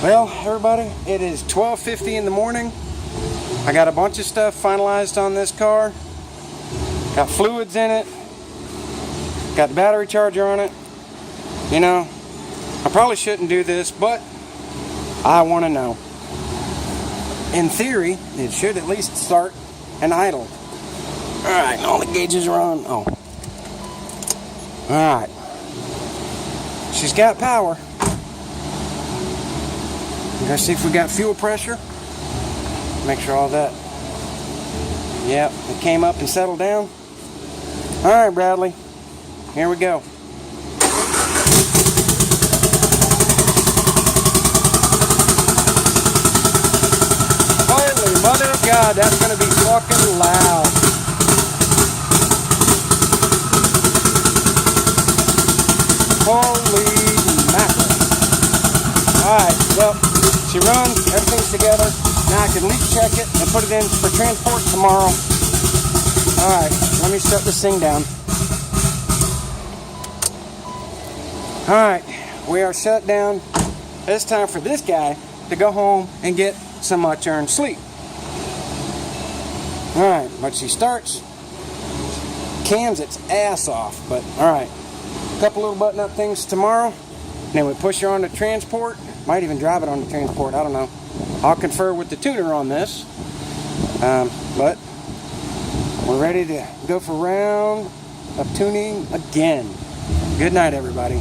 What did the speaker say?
Well, everybody, it is 12:50 in the morning. I got a bunch of stuff finalized on this car. Got fluids in it. Got the battery charger on it. You know, I probably shouldn't do this, but I want to know. In theory, it should at least start and idle. Alright, all the gauges are on. Oh. Alright. She's got power. Let's see if we got fuel pressure. Make sure all that. Yep, it came up and settled down. Alright, Bradley. Here we go. Holy mother of God, that's going to be fucking loud. Holy mackerel. Alright, well, she runs, everything's together. Now I can leak check it and put it in for transport tomorrow. Alright, let me shut this thing down. Alright, we are shut down. It's time for this guy to go home and get some much earned sleep. Alright, but she starts, cams its ass off, but alright. A couple little button up things tomorrow. Then we push her on the transport. Might even drive it on the transport, I don't know. I'll confer with the tuner on this. But we're ready to go for a round of tuning again. Good night, everybody.